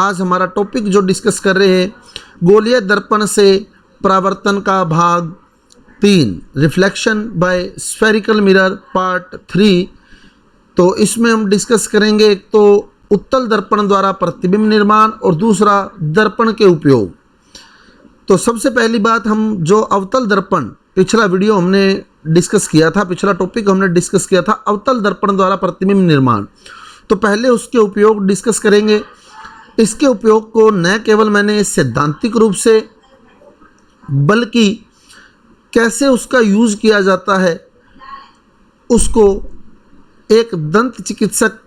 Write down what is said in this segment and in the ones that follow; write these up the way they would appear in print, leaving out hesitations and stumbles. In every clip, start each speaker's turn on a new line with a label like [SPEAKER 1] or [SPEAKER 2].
[SPEAKER 1] आज हमारा टॉपिक जो डिस्कस कर रहे हैं, गोलीय दर्पण से परावर्तन का भाग 3, reflection by spherical mirror part 3। तो इसमें हम डिस्कस करेंगे एक तो उत्तल दर्पण द्वारा प्रतिबिंब निर्माण और दूसरा दर्पण के उपयोग। तो सबसे पहली बात, हम जो अवतल दर्पण पिछला वीडियो हमने डिस्कस किया था, पिछला टॉपिक हमने डिस्कस किया था अवतल दर्पण द्वारा प्रतिबिंब निर्माण। तो पहले उसके उपयोग डिस्कस करेंगे। इसके उपयोग को न केवल मैंने सैद्धांतिक रूप से बल्कि कैसे उसका यूज़ किया जाता है उसको एक दंत चिकित्सक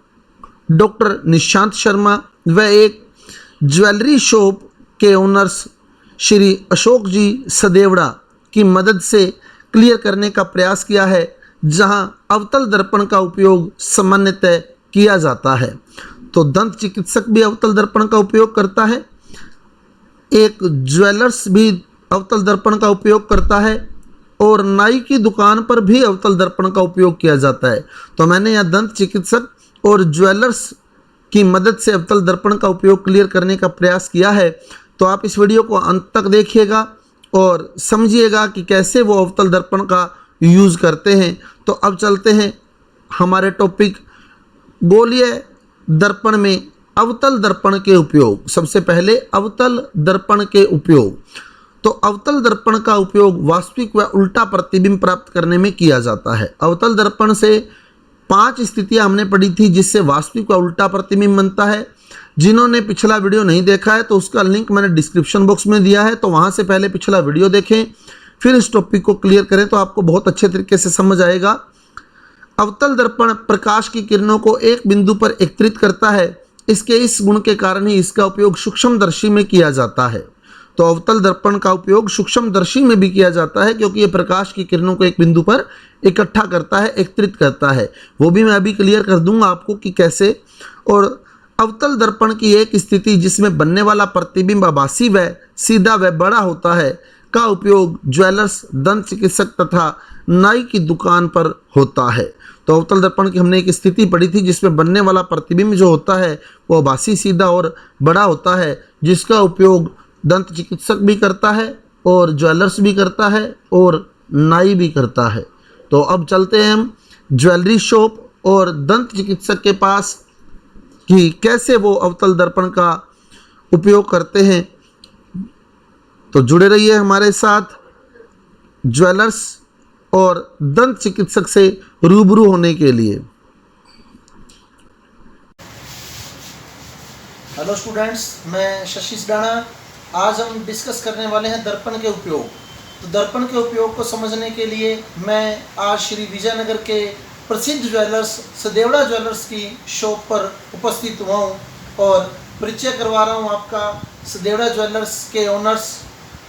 [SPEAKER 1] डॉक्टर निशांत शर्मा व एक ज्वेलरी शॉप के ओनर्स श्री अशोक जी सदेवड़ा की मदद से क्लियर करने का प्रयास किया है, जहां अवतल दर्पण का उपयोग सामान्यतः किया जाता है। तो दंत चिकित्सक भी अवतल दर्पण का उपयोग करता है, एक ज्वेलर्स भी अवतल दर्पण का उपयोग करता है और नाई की दुकान पर भी अवतल दर्पण का उपयोग किया जाता है। तो मैंने यहाँ दंत चिकित्सक और ज्वेलर्स की मदद से अवतल दर्पण का उपयोग क्लियर करने का प्रयास किया है। तो आप इस वीडियो को अंत तक देखिएगा और समझिएगा कि कैसे वो अवतल दर्पण का यूज़ करते हैं। तो अब चलते हैं हमारे टॉपिक गोलीय दर्पण में अवतल दर्पण के उपयोग। सबसे पहले अवतल दर्पण के उपयोग। तो अवतल दर्पण का उपयोग वास्तविक व उल्टा प्रतिबिंब प्राप्त करने में किया जाता है। अवतल दर्पण से 5 स्थितियां हमने पढ़ी थी जिससे वास्तविक व उल्टा प्रतिबिंब बनता है। जिन्होंने पिछला वीडियो नहीं देखा है तो उसका लिंक मैंने डिस्क्रिप्शन बॉक्स में दिया है, तो वहां से पहले पिछला वीडियो देखें, फिर इस टॉपिक को क्लियर करें तो आपको बहुत अच्छे तरीके से समझ आएगा। अवतल दर्पण प्रकाश की किरणों को एक बिंदु पर एकत्रित करता है। इसके इस गुण के कारण ही इसका उपयोग सूक्ष्मदर्शी में किया जाता है। तो अवतल दर्पण का उपयोग सूक्ष्मदर्शी में भी किया जाता है क्योंकि ये प्रकाश की किरणों को एक बिंदु पर इकट्ठा करता है, एकत्रित करता है। वो भी मैं अभी क्लियर कर दूंगा आपको कि कैसे। और अवतल दर्पण की एक स्थिति जिसमें बनने वाला प्रतिबिंब आभासी व सीधा व बड़ा होता है का उपयोग ज्वेलर्स, दंत चिकित्सक तथा नाई की दुकान पर होता है। तो अवतल दर्पण की हमने एक स्थिति पढ़ी थी जिसमें बनने वाला प्रतिबिंब जो होता है वो आभासी, सीधा और बड़ा होता है, जिसका उपयोग दंत चिकित्सक भी करता है और ज्वेलर्स भी करता है और नाई भी करता है। तो अब चलते हैं हम ज्वेलरी शॉप और दंत चिकित्सक के पास कि कैसे वो अवतल दर्पण का उपयोग करते हैं। तो जुड़े रहिए हमारे साथ ज्वेलर्स और दंत चिकित्सक से रूबरू होने के लिए।
[SPEAKER 2] हेलो स्टूडेंट्स, मैं शशि डाणा। आज हम डिस्कस करने वाले हैं दर्पण के उपयोग। तो दर्पण के उपयोग को समझने के लिए मैं आज श्री विजयनगर के प्रसिद्ध ज्वेलर्स सदेवड़ा ज्वेलर्स की शॉप पर उपस्थित हुआ हूँ और परिचय करवा रहा हूँ आपका सदेवड़ा ज्वेलर्स के ओनर्स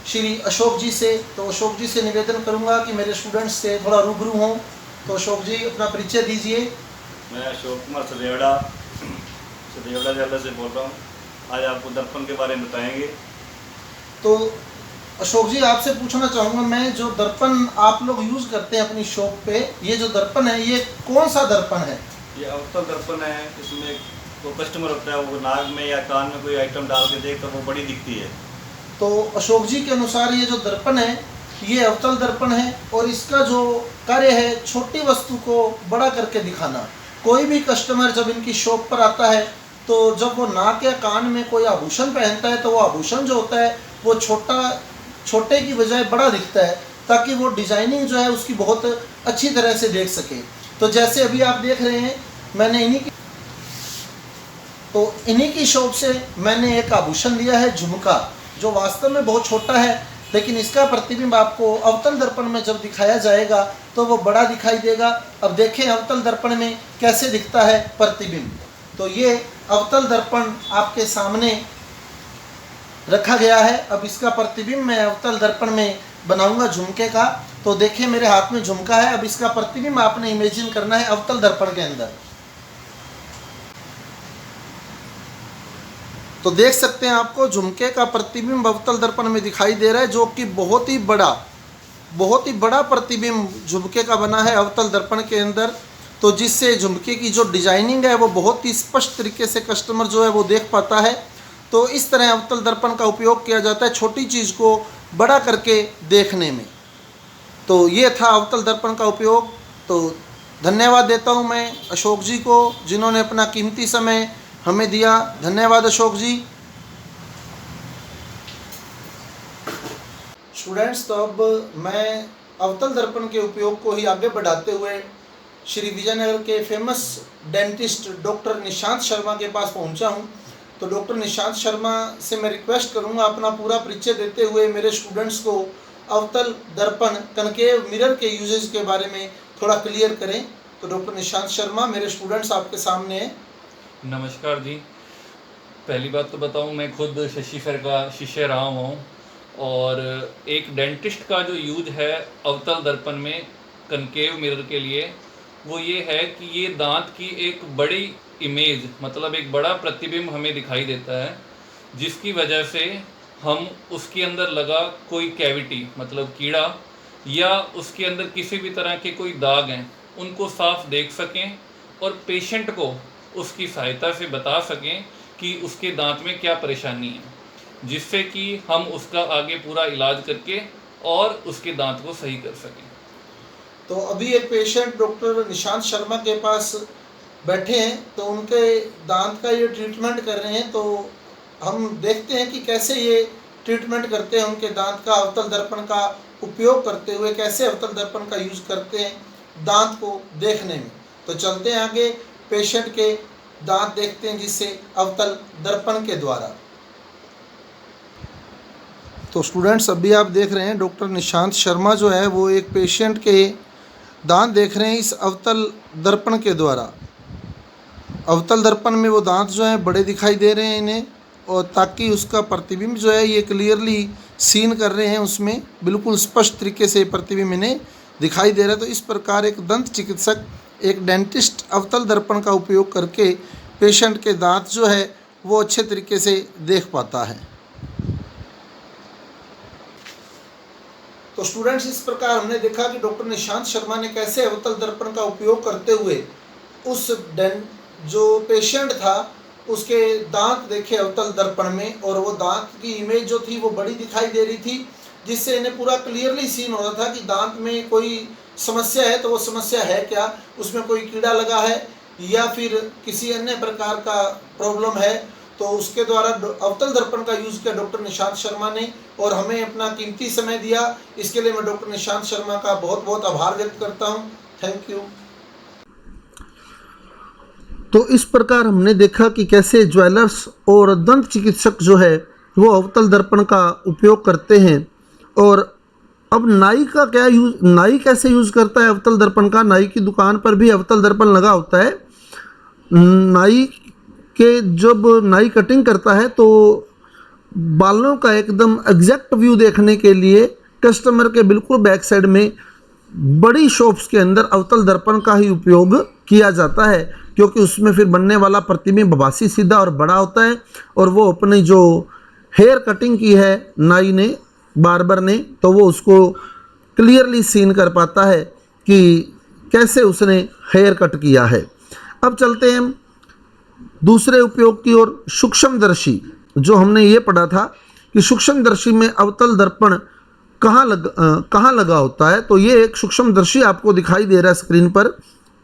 [SPEAKER 2] श्री अशोक जी से। तो अशोक जी से निवेदन करूँगा कि मेरे स्टूडेंट्स से थोड़ा रूबरू हों। तो अशोक जी अपना परिचय दीजिए।
[SPEAKER 3] मैं अशोक कुमार सदेवड़ा ज्वेलर्स से बोल रहा हूँ। आज आपको दर्पण के बारे में बताएंगे।
[SPEAKER 2] तो अशोक जी आपसे पूछना चाहूँगा मैं, जो दर्पण आप लोग यूज़ करते हैं अपनी शॉप पे, ये जो दर्पण है ये कौन सा दर्पण है?
[SPEAKER 3] ये अवतल दर्पण है। इसमें वो कस्टमर होता है, वो नाक में या कान में कोई आइटम डाल के देख तो वो बड़ी दिखती है।
[SPEAKER 2] तो अशोक जी के अनुसार ये जो दर्पण है ये अवतल दर्पण है और इसका जो कार्य है छोटी वस्तु को बड़ा करके दिखाना। कोई भी कस्टमर जब इनकी शॉप पर आता है तो जब वो नाक या कान में कोई आभूषण पहनता है तो वो आभूषण जो होता है वो छोटे की बजाय बड़ा दिखता है, ताकि वो डिजाइनिंग जो है उसकी बहुत अच्छी तरह से देख सके। तो जैसे अभी आप देख रहे हैं, मैंने इन्हीं की शॉप से मैंने एक आभूषण लिया है, झुमका, जो वास्तव में बहुत छोटा है, लेकिन इसका प्रतिबिंब आपको अवतल दर्पण में जब दिखाया जाएगा तो वो बड़ा दिखाई देगा। अब देखें अवतल दर्पण में कैसे दिखता है प्रतिबिंब। तो ये अवतल दर्पण आपके सामने रखा गया है। अब इसका प्रतिबिंब मैं अवतल दर्पण में बनाऊंगा झुमके का। तो देखिए मेरे हाथ में झुमका है। अब इसका प्रतिबिंब आपने इमेजिन करना है अवतल दर्पण के अंदर। तो देख सकते हैं आपको झुमके का प्रतिबिंब अवतल दर्पण में दिखाई दे रहा है, जो कि बहुत ही बड़ा प्रतिबिंब झुमके का बना है अवतल दर्पण के अंदर। तो जिससे झुमके की जो डिजाइनिंग है वो बहुत ही स्पष्ट तरीके से कस्टमर जो है वो देख पाता है। तो इस तरह अवतल दर्पण का उपयोग किया जाता है छोटी चीज़ को बड़ा करके देखने में। तो ये था अवतल दर्पण का उपयोग। तो धन्यवाद देता हूँ मैं अशोक जी को, जिन्होंने अपना कीमती समय हमें दिया। धन्यवाद अशोक जी। स्टूडेंट्स, तो अब मैं अवतल दर्पण के उपयोग को ही आगे बढ़ाते हुए श्री विजयनगर के famous dentist doctor Nishant Sharma के पास पहुंचा हूं। तो डॉक्टर निशांत शर्मा से मैं रिक्वेस्ट करूंगा अपना पूरा परिचय देते हुए मेरे स्टूडेंट्स को अवतल दर्पण कनकेव मिरर के यूजेज के बारे में थोड़ा क्लियर करें। तो डॉक्टर निशांत शर्मा, मेरे स्टूडेंट्स आपके सामने हैं।
[SPEAKER 4] नमस्कार जी। पहली बात तो बताऊं, मैं खुद शशि सर का शिष्य रहा हूँ और एक डेंटिस्ट का जो यूज है अवतल दर्पण में कनकेव मिरर के लिए, वो ये है कि ये दांत की एक बड़ी इमेज, मतलब एक बड़ा प्रतिबिंब हमें दिखाई देता है, जिसकी वजह से हम उसके अंदर लगा कोई कैविटी, मतलब कीड़ा, या उसके अंदर किसी भी तरह के कोई दाग हैं, उनको साफ देख सकें और पेशेंट को उसकी सहायता से बता सकें कि उसके दांत में क्या परेशानी है, जिससे कि हम उसका आगे पूरा इलाज करके और उसके दांत को सही कर सकें।
[SPEAKER 2] तो अभी एक पेशेंट डॉक्टर निशांत शर्मा के पास बैठे हैं, तो उनके दांत का ये ट्रीटमेंट कर रहे हैं। तो हम देखते हैं कि कैसे ये ट्रीटमेंट करते हैं उनके दांत का, अवतल दर्पण का उपयोग करते हुए कैसे अवतल दर्पण का यूज़ करते हैं दांत को देखने में। तो चलते हैं आगे, पेशेंट के दांत देखते हैं जिससे अवतल दर्पण के द्वारा। तो स्टूडेंट्स, अभी आप देख रहे हैं डॉक्टर निशांत शर्मा जो है वो एक पेशेंट के दांत देख रहे हैं इस अवतल दर्पण के द्वारा। अवतल दर्पण में वो दांत जो हैं बड़े दिखाई दे रहे हैं इन्हें, और ताकि उसका प्रतिबिंब जो है ये क्लियरली सीन कर रहे हैं, उसमें बिल्कुल स्पष्ट तरीके से प्रतिबिंब इन्हें दिखाई दे रहा है। तो इस प्रकार एक दंत चिकित्सक, एक डेंटिस्ट अवतल दर्पण का उपयोग करके पेशेंट के दांत जो है वो अच्छे तरीके से देख पाता है। तो स्टूडेंट्स, इस प्रकार हमने देखा कि डॉक्टर निशांत शर्मा ने कैसे अवतल दर्पण का उपयोग करते हुए उस जो पेशेंट था उसके दांत देखे अवतल दर्पण में, और वो दांत की इमेज जो थी वो बड़ी दिखाई दे रही थी, जिससे इन्हें पूरा क्लियरली सीन हो रहा था कि दांत में कोई समस्या है, तो वो समस्या है क्या, उसमें कोई कीड़ा लगा है या फिर किसी अन्य प्रकार का प्रॉब्लम है। तो उसके द्वारा अवतल दर्पण का यूज़ किया डॉक्टर निशांत शर्मा ने, और हमें अपना कीमती समय दिया। इसके लिए मैं डॉक्टर निशांत शर्मा का बहुत बहुत आभार व्यक्त करता हूँ। Thank you.
[SPEAKER 1] तो इस प्रकार हमने देखा कि कैसे ज्वेलर्स और दंत चिकित्सक जो है वो अवतल दर्पण का उपयोग करते हैं। और अब नाई का क्या यूज़, नाई कैसे यूज़ करता है अवतल दर्पण का। नाई की दुकान पर भी अवतल दर्पण लगा होता है। नाई के जब नाई कटिंग करता है तो बालों का एकदम एग्जैक्ट व्यू देखने के लिए कस्टमर के बिल्कुल बैक साइड में बड़ी शॉप्स के अंदर अवतल दर्पण का ही उपयोग किया जाता है, क्योंकि उसमें फिर बनने वाला प्रतिबिंब बासी सीधा और बड़ा होता है, और वो अपनी जो हेयर कटिंग की है नाई ने, बार्बर ने, तो वो उसको क्लियरली सीन कर पाता है कि कैसे उसने हेयर कट किया है। अब चलते हैं हम दूसरे उपयोग की ओर। सूक्ष्मदर्शी, जो हमने ये पढ़ा था कि सूक्ष्मदर्शी में अवतल दर्पण कहाँ लगा होता है। तो ये एक सूक्ष्मदर्शी आपको दिखाई दे रहा है स्क्रीन पर।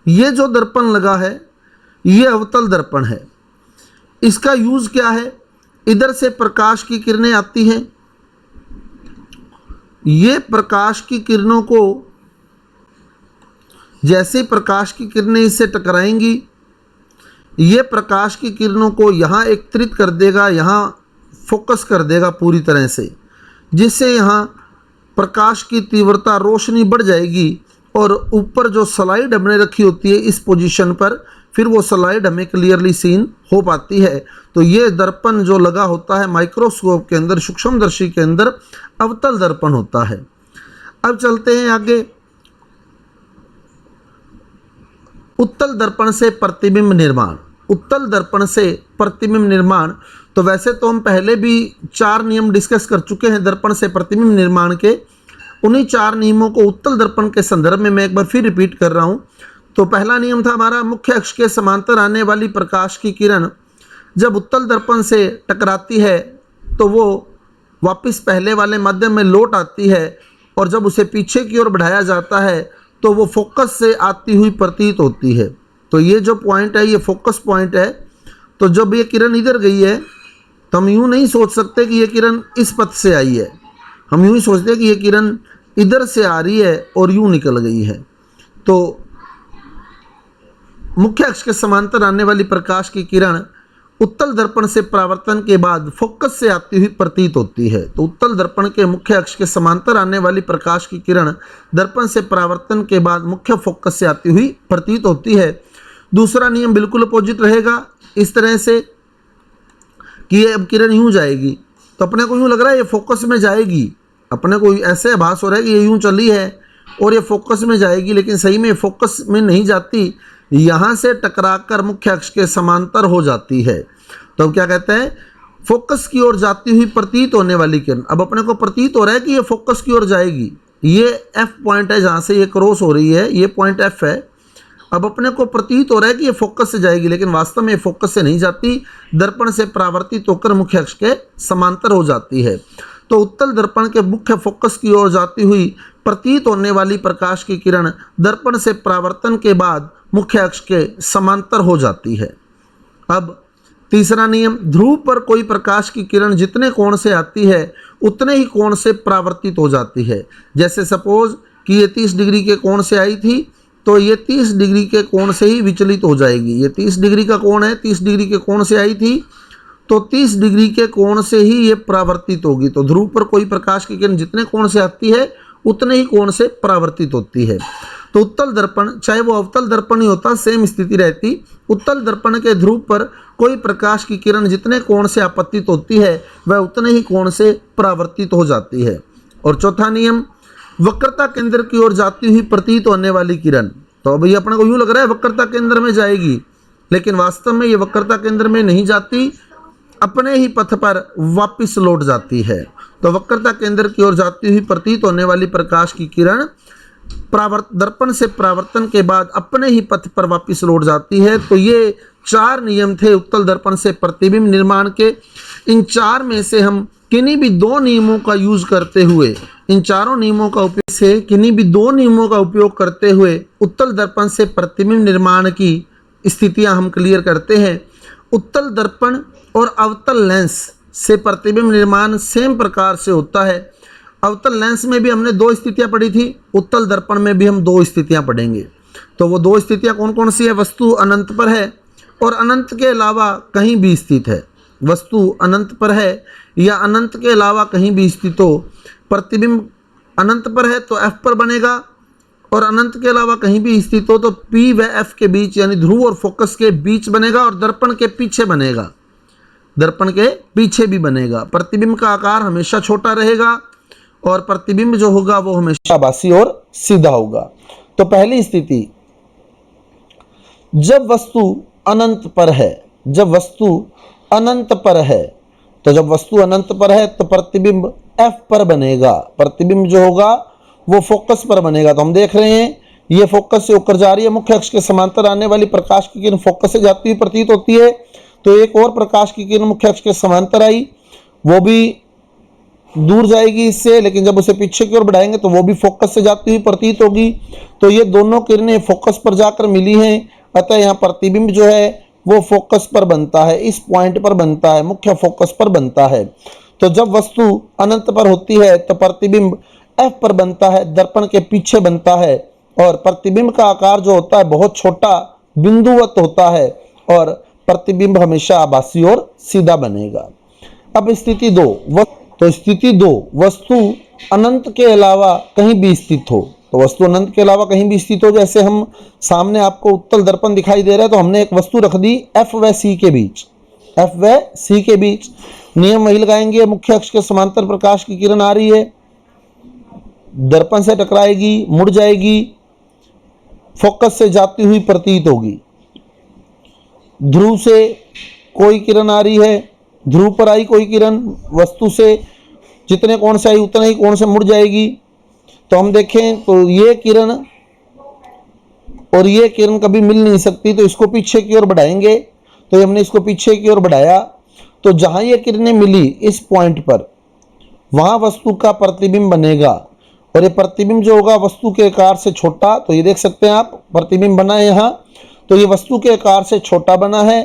[SPEAKER 1] ये जो दर्पण लगा है ये अवतल दर्पण है। इसका यूज़ क्या है, इधर से प्रकाश की किरणें आती हैं, ये प्रकाश की किरणों को, जैसे प्रकाश की किरणें इससे टकराएंगी, ये प्रकाश की किरणों को यहाँ एकत्रित कर देगा, यहाँ फोकस कर देगा पूरी तरह से, जिससे यहाँ प्रकाश की तीव्रता, रोशनी बढ़ जाएगी, और ऊपर जो स्लाइड हमने रखी होती है इस पोजीशन पर, फिर वो स्लाइड हमें क्लियरली सीन हो पाती है। तो ये दर्पण जो लगा होता है माइक्रोस्कोप के अंदर, सूक्ष्मदर्शी के अंदर, अवतल दर्पण होता है। अब चलते हैं आगे। उत्तल दर्पण से प्रतिबिंब निर्माण। उत्तल दर्पण से प्रतिबिंब निर्माण, तो वैसे तो हम पहले भी 4 नियम डिस्कस कर चुके हैं दर्पण से प्रतिबिंब निर्माण के। उन्हीं 4 नियमों को उत्तल दर्पण के संदर्भ में मैं एक बार फिर रिपीट कर रहा हूं। तो पहला नियम था हमारा, मुख्य अक्ष के समांतर आने वाली प्रकाश की किरण जब उत्तल दर्पण से टकराती है तो वो वापस पहले वाले माध्यम में लौट आती है, और जब उसे पीछे की ओर बढ़ाया जाता है तो वो फोकस से आती हुई प्रतीत होती है। तो ये जो पॉइंट है ये फोकस पॉइंट है। तो जब ये किरण इधर गई है तो हम यूँ नहीं सोच सकते कि ये किरण इस पथ से आई है, हम यूँ ही सोचते हैं कि ये किरण इधर से आ रही है और यूँ निकल गई है। तो मुख्य अक्ष के समांतर आने वाली प्रकाश की किरण उत्तल दर्पण से परावर्तन के बाद फोकस से आती हुई प्रतीत होती है। तो उत्तल दर्पण के मुख्य अक्ष के समांतर आने वाली प्रकाश की किरण दर्पण से परावर्तन के बाद मुख्य फोकस से आती हुई प्रतीत होती है। दूसरा नियम बिल्कुल अपोजिट रहेगा, इस तरह से कि ये अब किरण यूं जाएगी तो अपने को यूं लग रहा है ये फोकस में जाएगी, अपने को ऐसे आभास हो रहा है कि ये यूं चली है और ये फोकस में जाएगी, लेकिन सही में फोकस में नहीं जाती, यहाँ से टकराकर मुख्य अक्ष के समांतर हो जाती है। तो अब क्या कहते हैं, फोकस की ओर जाती हुई प्रतीत होने वाली किरण। अब अपने को प्रतीत हो रहा है कि ये फोकस की ओर जाएगी, ये एफ पॉइंट है जहाँ से ये क्रॉस हो रही है, ये पॉइंट एफ है। अब अपने को प्रतीत हो रहा है कि ये फोकस से जाएगी, लेकिन वास्तव में ये फोकस से नहीं जाती, दर्पण से परावर्तित होकर मुख्य अक्ष के समांतर हो जाती है। तो उत्तल दर्पण के मुख्य फोकस की ओर जाती हुई प्रतीत होने वाली प्रकाश की किरण दर्पण से परावर्तन के बाद मुख्य अक्ष के समांतर हो जाती है। अब तीसरा नियम, ध्रुव पर कोई प्रकाश की किरण जितने कोण से आती है उतने ही कोण से परावर्तित हो जाती है। जैसे सपोज कि ये 30 डिग्री के कोण से आई थी तो ये 30 डिग्री के कोण से ही विचलित हो जाएगी। ये 30 डिग्री का कोण है, 30 डिग्री के कोण से आई थी तो 30 डिग्री के कोण से ही ये परावर्तित होगी। तो ध्रुव पर कोई प्रकाश की किरण जितने कोण से आती है उतने ही कोण से परावर्तित होती है। तो उत्तल दर्पण, चाहे वो अवतल दर्पण ही होता, सेम स्थिति रहती। उत्तल दर्पण के ध्रुव पर कोई प्रकाश की किरण जितने कोण से आपतित होती है वह उतने ही कोण से परावर्तित हो जाती है। और चौथा नियम, वक्रता केंद्र की ओर जाती हुई प्रतीत होने वाली किरण। तो अभी अपने को यूँ लग रहा है वक्रता केंद्र में जाएगी, लेकिन वास्तव में ये वक्रता केंद्र में नहीं जाती, अपने ही पथ पर वापस लौट जाती है। तो वक्रता केंद्र की ओर जाती हुई प्रतीत होने वाली प्रकाश की किरण दर्पण से परावर्तन के बाद अपने ही पथ पर वापस लौट जाती है। तो ये 4 नियम थे उत्तल दर्पण से प्रतिबिंब निर्माण के। इन 4 में से हम किन्हीं भी 2 नियमों का यूज करते हुए, इन चारों नियमों का उपयोग से किन्हीं भी 2 नियमों का उपयोग करते हुए उत्तल दर्पण से प्रतिबिंब निर्माण की स्थितियां हम क्लियर करते हैं। उत्तल दर्पण और अवतल लेंस से प्रतिबिंब निर्माण सेम प्रकार से होता है। अवतल लेंस में भी हमने 2 स्थितियां पढ़ी थी, उत्तल दर्पण में भी हम 2 स्थितियां पढ़ेंगे। तो वो 2 स्थितियां कौन कौन सी है? वस्तु अनंत पर है और अनंत के अलावा कहीं भी स्थित है। वस्तु अनंत पर है या अनंत के अलावा कहीं भी स्थित हो, प्रतिबिंब अनंत पर है तो एफ पर बनेगा, और अनंत के अलावा कहीं भी स्थित हो तो पी व एफ के बीच यानी ध्रुव और फोकस के बीच बनेगा, और दर्पण के पीछे बनेगा, दर्पण के पीछे भी बनेगा। प्रतिबिंब का आकार हमेशा छोटा रहेगा और प्रतिबिंब जो होगा वो हमेशा आभासी और सीधा होगा। तो पहली स्थिति, जब वस्तु अनंत पर है, जब वस्तु अनंत पर है, तो जब वस्तु अनंत पर है तो प्रतिबिंब एफ पर बनेगा, प्रतिबिंब जो होगा वो फोकस पर बनेगा। तो हम देख रहे हैं ये फोकस से होकर जा रही है, मुख्य अक्ष के समांतर आने वाली प्रकाश की किरण फोकस से जाती हुई प्रतीत होती है। तो एक और प्रकाश की किरण मुख्य अक्ष के समांतर आई, वो भी दूर जाएगी इससे, लेकिन जब उसे पीछे की ओर बढ़ाएंगे तो वो भी फोकस से जाती हुई प्रतीत होगी। तो ये दोनों किरणें फोकस पर जाकर मिली हैं, अतः यहाँ प्रतिबिंब जो है वो फोकस पर बनता है, इस पॉइंट पर बनता है, मुख्य फोकस पर बनता है। तो जब वस्तु अनंत पर होती है तो प्रतिबिंब एफ पर बनता है, दर्पण के पीछे बनता है, और प्रतिबिंब का आकार जो होता है बहुत छोटा बिंदुवत होता है, और प्रतिबिंब हमेशा आभासी और सीधा बनेगा। अब स्थिति 2, तो स्थिति 2, वस्तु अनंत के अलावा कहीं भी स्थित हो। तो वस्तु अनंत के अलावा कहीं भी स्थित हो, जैसे हम सामने आपको उत्तल दर्पण दिखाई दे रहा है तो हमने एक वस्तु रख दी एफ व सी के बीच, एफ व सी के बीच। नियम वही लगाएंगे, मुख्य अक्ष के समांतर प्रकाश की किरण आ रही है, दर्पण से टकराएगी, मुड़ जाएगी, फोकस से जाती हुई प्रतीत होगी। ध्रुव से कोई किरण आ रही है, ध्रुव पर आई कोई किरण, वस्तु से जितने कोण से आई उतने ही कोण से मुड़ जाएगी। तो हम देखें तो ये किरण और ये किरण कभी मिल नहीं सकती, तो इसको पीछे की ओर बढ़ाएंगे तो ये हमने इसको पीछे की ओर बढ़ाया, तो जहां ये किरणें मिली इस पॉइंट पर वहां वस्तु का प्रतिबिंब बनेगा, और ये प्रतिबिंब जो होगा वस्तु के आकार से छोटा, तो ये देख सकते हैं आप प्रतिबिंब बना है यहाँ, तो ये वस्तु के आकार से छोटा बना है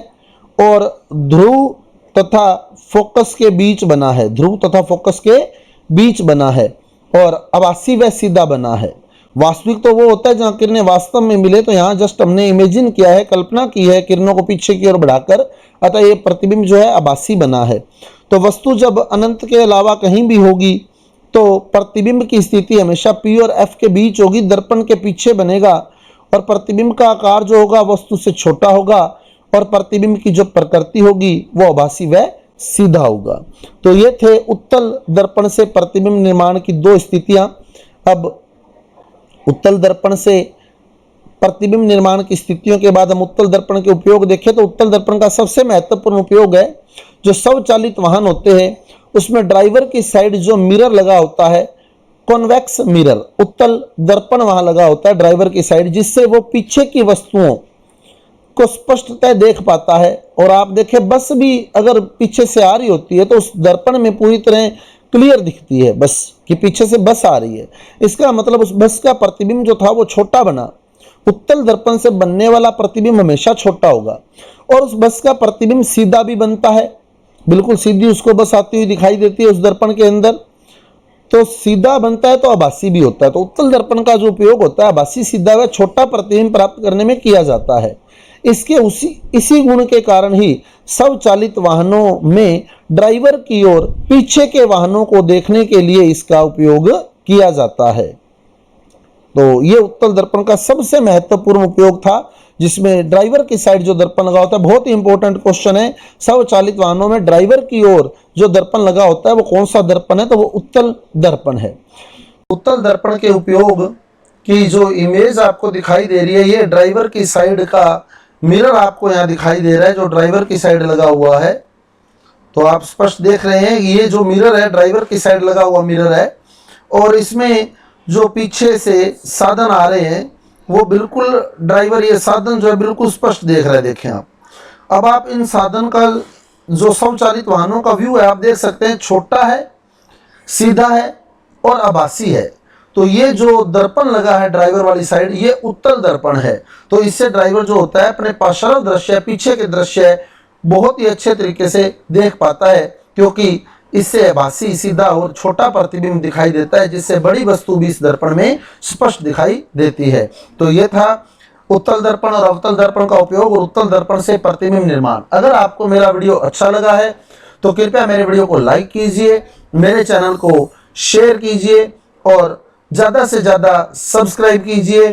[SPEAKER 1] और ध्रुव तथा फोकस के बीच बना है, ध्रुव तथा फोकस के बीच बना है, और आभासी व सीधा बना है। वास्तविक तो वो होता है जहाँ किरणें वास्तव में मिले, तो यहाँ जस्ट हमने इमेजिन किया है, कल्पना की है किरणों को पीछे की ओर बढ़ाकर, अतः ये प्रतिबिंब जो है आभासी बना है। तो वस्तु जब अनंत के अलावा कहीं भी होगी तो प्रतिबिंब की स्थिति हमेशा P और F के बीच होगी, दर्पण के पीछे बनेगा, और प्रतिबिंब का आकार जो होगा वस्तु से छोटा होगा, और प्रतिबिंब की जो प्रकृति होगी वो आभासी व सीधा होगा। तो ये थे उत्तल दर्पण से प्रतिबिंब निर्माण की दो स्थितियां। अब उत्तल दर्पण से प्रतिबिंब निर्माण की स्थितियों के बाद हम उत्तल दर्पण के उपयोग देखें, तो उत्तल दर्पण का सबसे महत्वपूर्ण उपयोग है जो स्वचालित वाहन होते हैं उसमें ड्राइवर की साइड जो मिरर लगा होता है, कॉन्वेक्स मिरर, उत्तल दर्पण वहां लगा होता है ड्राइवर की साइड, जिससे वो पीछे की वस्तुओं को स्पष्टतः देख पाता है। और आप देखें बस भी अगर पीछे से आ रही होती है तो उस दर्पण में पूरी तरह क्लियर दिखती है बस कि पीछे से बस आ रही है। इसका मतलब उस बस का प्रतिबिंब जो था वो छोटा बना। उत्तल दर्पण से बनने वाला प्रतिबिंब हमेशा छोटा होगा, और उस बस का प्रतिबिंब सीधा भी बनता है, बिल्कुल सीधी उसको बस आती हुई दिखाई देती है उस दर्पण के अंदर, तो सीधा बनता है तो आभासी भी होता है। तो उत्तल दर्पण का जो उपयोग होता है आभासी सीधा व छोटा प्रतिबिंब प्राप्त करने में किया जाता है। इसके इसी गुण के कारण ही स्वचालित वाहनों में ड्राइवर की ओर पीछे के वाहनों को देखने के लिए इसका उपयोग किया जाता है। तो ये उत्तल दर्पण का सबसे महत्वपूर्ण उपयोग था, जिसमें ड्राइवर की साइड जो दर्पण लगा होता है, बहुत ही इंपॉर्टेंट क्वेश्चन है, स्वचालित वाहनों में ड्राइवर की ओर जो दर्पण लगा होता है वो कौन सा दर्पण है, तो वो उत्तल दर्पण है। उत्तल दर्पण के उपयोग की जो इमेज आपको दिखाई दे रही है, ये ड्राइवर की साइड का मिरर आपको यहाँ दिखाई दे रहा है जो ड्राइवर की साइड लगा हुआ है। तो आप स्पष्ट देख रहे हैं ये जो मिरर है ड्राइवर की साइड लगा हुआ मिरर है, और इसमें जो पीछे से साधन आ रहे हैं वो बिल्कुल ड्राइवर ये साधन जो है बिल्कुल स्पष्ट देख रहे हैं। देखें आप, अब आप इन साधन का जो स्वचालित वाहनों का व्यू है आप देख सकते हैं, छोटा है, सीधा है और आभासी है। तो ये जो दर्पण लगा है ड्राइवर वाली साइड, ये उत्तल दर्पण है। तो इससे ड्राइवर जो होता है अपने पार्श्व दृश्य, पीछे के दृश्य बहुत ही अच्छे तरीके से देख पाता है, क्योंकि इससे आभासी, सीधा और छोटा प्रतिबिंब दिखाई देता है, जिससे बड़ी वस्तु भी इस दर्पण में स्पष्ट दिखाई देती है। तो ये था उत्तल दर्पण और अवतल दर्पण का उपयोग और उत्तल दर्पण से प्रतिबिंब निर्माण। अगर आपको मेरा वीडियो अच्छा लगा है तो कृपया मेरे वीडियो को लाइक कीजिए, मेरे चैनल को शेयर कीजिए और ज़्यादा से ज़्यादा सब्सक्राइब कीजिए।